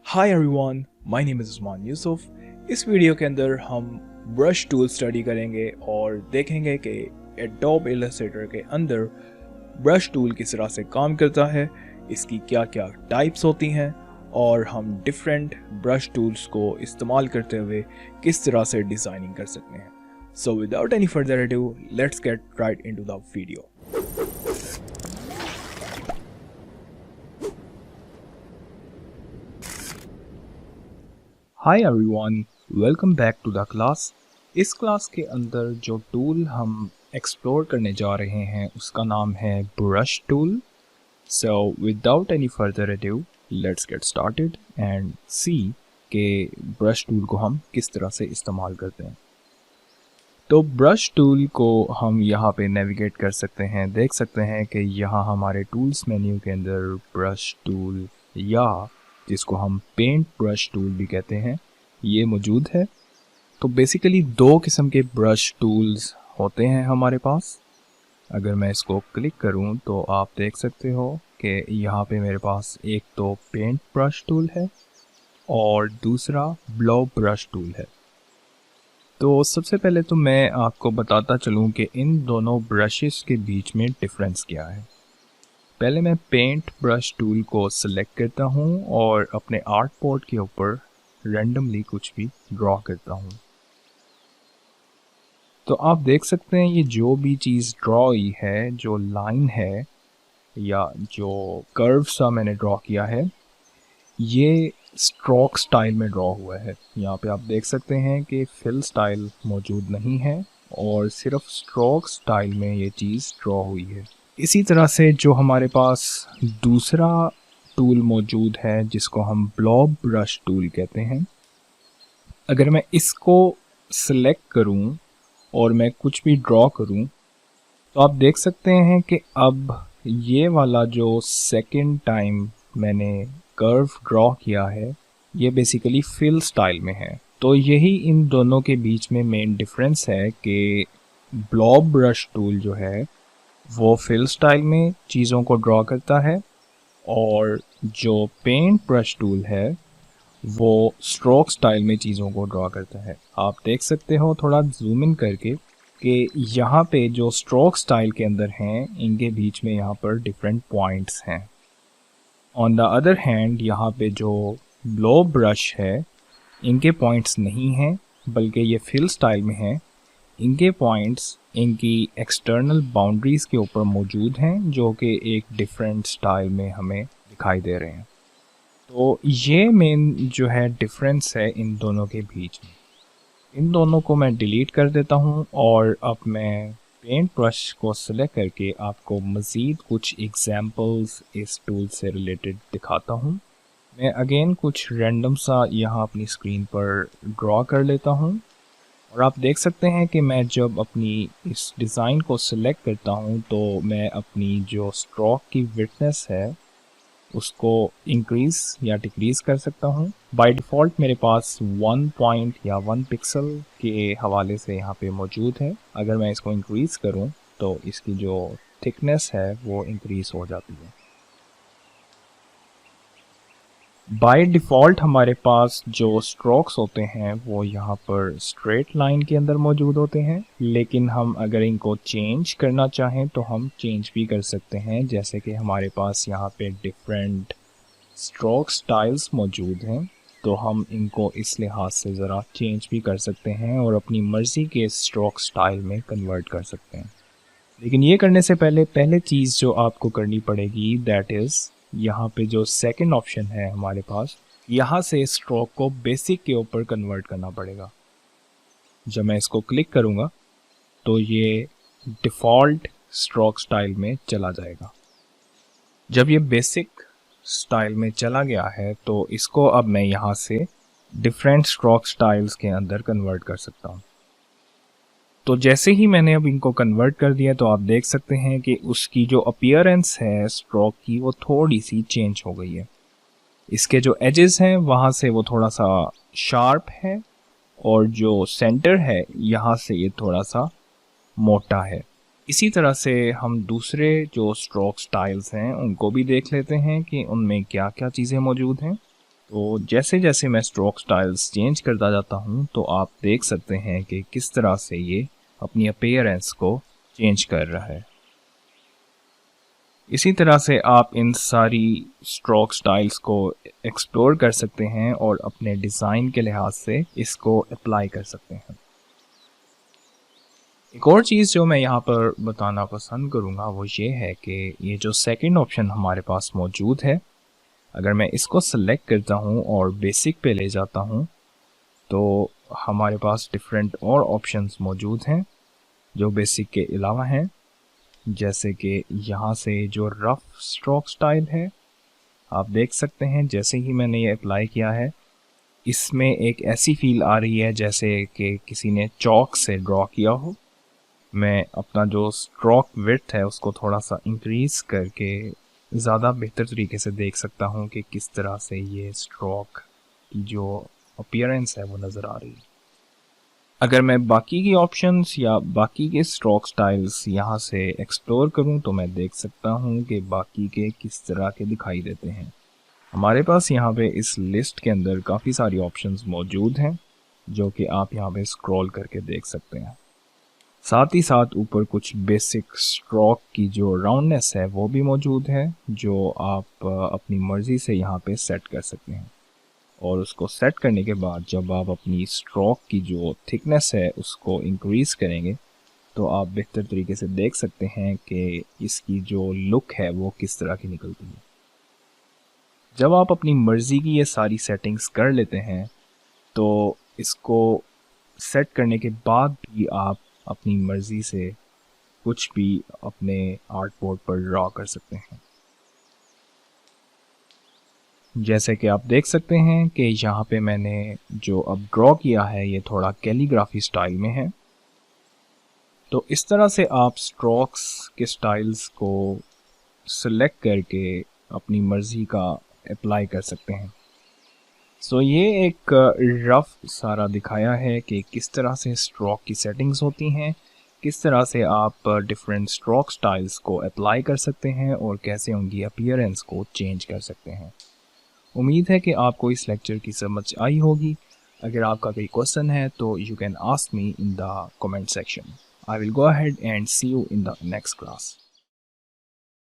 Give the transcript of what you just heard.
Hi everyone, my name is Usman Yusuf. इस video के अंदर हम ब्रश टूल स्टडी करेंगे और देखेंगे कि एडोब इलस्ट्रेटर के अंदर ब्रश टूल किस तरह से काम करता है, इसकी क्या क्या टाइप्स होती हैं और हम डिफरेंट ब्रश टूल्स को इस्तेमाल करते हुए किस तरह से डिज़ाइनिंग कर सकते हैं। So without any further ado, let's get right into the video. Hi everyone, welcome back to the class. इस क्लास के अंदर जो टूल हम एक्सप्लोर करने जा रहे हैं उसका नाम है brush tool. So without any further ado, let's get started and see के ब्रश टूल को हम किस तरह से इस्तेमाल करते हैं। तो ब्रश टूल को हम यहाँ पे नेविगेट कर सकते हैं। देख सकते हैं कि यहाँ हमारे टूल्स मेन्यू के अंदर ब्रश टूल या जिसको हम पेंट ब्रश टूल भी कहते हैं ये मौजूद है। तो बेसिकली दो किस्म के ब्रश टूल्स होते हैं हमारे पास। अगर मैं इसको क्लिक करूं तो आप देख सकते हो कि यहाँ पे मेरे पास एक तो पेंट ब्रश टूल है और दूसरा ब्लो ब्रश टूल है। तो सबसे पहले तो मैं आपको बताता चलूं कि इन दोनों ब्रशेस के बीच में डिफरेंस क्या है। पहले मैं पेंट ब्रश टूल को सिलेक्ट करता हूं और अपने आर्ट बोर्ड के ऊपर रैंडमली कुछ भी ड्रॉ करता हूं। तो आप देख सकते हैं ये जो भी चीज़ ड्रॉ हुई है, जो लाइन है या जो कर्व सा मैंने ड्रॉ किया है, ये स्ट्रोक स्टाइल में ड्रॉ हुआ है। यहाँ पे आप देख सकते हैं कि फिल स्टाइल मौजूद नहीं है और सिर्फ स्ट्रोक स्टाइल में ये चीज़ ड्रॉ हुई है। इसी तरह से जो हमारे पास दूसरा टूल मौजूद है जिसको हम ब्लॉब ब्रश टूल कहते हैं, अगर मैं इसको सिलेक्ट करूं और मैं कुछ भी ड्रॉ करूं तो आप देख सकते हैं कि अब ये वाला जो सेकंड टाइम मैंने कर्व ड्रॉ किया है ये बेसिकली फिल स्टाइल में है। तो यही इन दोनों के बीच में मेन डिफरेंस है कि ब्लॉब ब्रश टूल जो है वो फिल स्टाइल में चीज़ों को ड्रॉ करता है और जो पेंट ब्रश टूल है वो स्ट्रोक स्टाइल में चीज़ों को ड्रॉ करता है। आप देख सकते हो थोड़ा जूम इन करके कि यहाँ पे जो स्ट्रोक स्टाइल के अंदर हैं इनके बीच में यहाँ पर डिफरेंट पॉइंट्स हैं। ऑन द अदर हैंड यहाँ पे जो ब्लो ब्रश है इनके पॉइंट्स नहीं हैं बल्कि ये फिल स्टाइल में है। इनके पॉइंट्स इनकी एक्सटर्नल बाउंड्रीज़ के ऊपर मौजूद हैं जो कि एक डिफरेंट स्टाइल में हमें दिखाई दे रहे हैं। तो ये मेन जो है डिफरेंस है इन दोनों के बीच में। इन दोनों को मैं डिलीट कर देता हूँ और अब मैं पेंट ब्रश को सिलेक्ट करके आपको मज़ीद कुछ एग्जांपल्स इस टूल से रिलेटेड दिखाता हूँ। मैं अगेन कुछ रैंडम सा यहाँ अपनी स्क्रीन पर ड्रॉ कर लेता हूँ और आप देख सकते हैं कि मैं जब अपनी इस डिज़ाइन को सिलेक्ट करता हूँ तो मैं अपनी जो स्ट्रोक की विड्थनेस है उसको इंक्रीज़ या डिक्रीज़ कर सकता हूँ। बाय डिफ़ॉल्ट मेरे पास 1 पॉइंट या 1 पिक्सल के हवाले से यहाँ पे मौजूद है। अगर मैं इसको इंक्रीज़ करूँ तो इसकी जो थिकनेस है वो इंक्रीज़ हो जाती है। बाय डिफ़ॉल्ट हमारे पास जो स्ट्रोक्स होते हैं वो यहाँ पर स्ट्रेट लाइन के अंदर मौजूद होते हैं, लेकिन हम अगर इनको चेंज करना चाहें तो हम चेंज भी कर सकते हैं। जैसे कि हमारे पास यहाँ पे डिफरेंट स्ट्रोक स्टाइल्स मौजूद हैं तो हम इनको इस लिहाज से ज़रा चेंज भी कर सकते हैं और अपनी मर्ज़ी के स्ट्रोक स्टाइल में कन्वर्ट कर सकते हैं। लेकिन ये करने से पहले चीज़ जो आपको करनी पड़ेगी दैट इज़ यहाँ पे जो सेकंड ऑप्शन है हमारे पास, यहाँ से स्ट्रोक को बेसिक के ऊपर कन्वर्ट करना पड़ेगा। जब मैं इसको क्लिक करूँगा तो ये डिफ़ॉल्ट स्ट्रोक स्टाइल में चला जाएगा। जब ये बेसिक स्टाइल में चला गया है तो इसको अब मैं यहाँ से डिफरेंट स्ट्रोक स्टाइल्स के अंदर कन्वर्ट कर सकता हूँ। तो जैसे ही मैंने अब इनको कन्वर्ट कर दिया तो आप देख सकते हैं कि उसकी जो अपीयरेंस है स्ट्रोक की वो थोड़ी सी चेंज हो गई है। इसके जो एजेस हैं वहाँ से वो थोड़ा सा शार्प है और जो सेंटर है यहाँ से ये थोड़ा सा मोटा है। इसी तरह से हम दूसरे जो स्ट्रोक स्टाइल्स हैं उनको भी देख लेते हैं कि उनमें क्या क्या चीज़ें मौजूद हैं। तो जैसे जैसे मैं स्ट्रोक स्टाइल्स चेंज करता जाता हूँ तो आप देख सकते हैं कि किस तरह से ये अपनी अपीयरेंस को चेंज कर रहा है। इसी तरह से आप इन सारी स्ट्रोक स्टाइल्स को एक्सप्लोर कर सकते हैं और अपने डिज़ाइन के लिहाज से इसको अप्लाई कर सकते हैं। एक और चीज़ जो मैं यहाँ पर बताना पसंद करूँगा वो ये है कि ये जो सेकंड ऑप्शन हमारे पास मौजूद है, अगर मैं इसको सेलेक्ट करता हूँ और बेसिक पे ले जाता हूँ तो हमारे पास डिफरेंट और ऑप्शंस मौजूद हैं जो बेसिक के अलावा हैं। जैसे कि यहाँ से जो रफ स्ट्रोक स्टाइल है, आप देख सकते हैं जैसे ही मैंने ये अप्लाई किया है इसमें एक ऐसी फील आ रही है जैसे कि किसी ने चॉक से ड्रॉ किया हो। मैं अपना जो स्ट्रोक विड्थ है उसको थोड़ा सा इंक्रीज़ करके ज़्यादा बेहतर तरीके से देख सकता हूँ कि किस तरह से ये स्ट्रोक की जो अपीयरेंस है वो नज़र आ रही है। अगर मैं बाकी की ऑप्शंस या बाकी के स्ट्रोक स्टाइल्स यहाँ से एक्सप्लोर करूँ तो मैं देख सकता हूँ कि बाकी के किस तरह के दिखाई देते हैं। हमारे पास यहाँ पे इस लिस्ट के अंदर काफ़ी सारी ऑप्शंस मौजूद हैं जो कि आप यहाँ पे स्क्रॉल करके देख सकते हैं। साथ ही साथ ऊपर कुछ बेसिक स्ट्रोक की जो राउंडनेस है वो भी मौजूद है जो आप अपनी मर्ज़ी से यहाँ पे सेट कर सकते हैं। और उसको सेट करने के बाद जब आप अपनी स्ट्रोक की जो थिकनेस है उसको इंक्रीज़ करेंगे तो आप बेहतर तरीके से देख सकते हैं कि इसकी जो लुक है वो किस तरह की निकलती है। जब आप अपनी मर्ज़ी की ये सारी सेटिंग्स कर लेते हैं तो इसको सेट करने के बाद भी आप अपनी मर्ज़ी से कुछ भी अपने आर्ट बोर्ड पर ड्रॉ कर सकते हैं। जैसे कि आप देख सकते हैं कि यहाँ पे मैंने जो अब ड्रॉ किया है ये थोड़ा कैलीग्राफी स्टाइल में है। तो इस तरह से आप स्ट्रोक्स के स्टाइल्स को सिलेक्ट करके अपनी मर्ज़ी का अप्लाई कर सकते हैं। सो ये एक रफ सारा दिखाया है कि किस तरह से स्ट्रोक की सेटिंग्स होती हैं, किस तरह से आप डिफरेंट स्ट्रोक स्टाइल्स को अप्लाई कर सकते हैं और कैसे उनकी अपीयरेंस को चेंज कर सकते हैं। उम्मीद है कि आपको इस लेक्चर की समझ आई होगी। अगर आपका कोई क्वेश्चन है तो you can ask me in the comment section. I will go ahead and see you in the next class.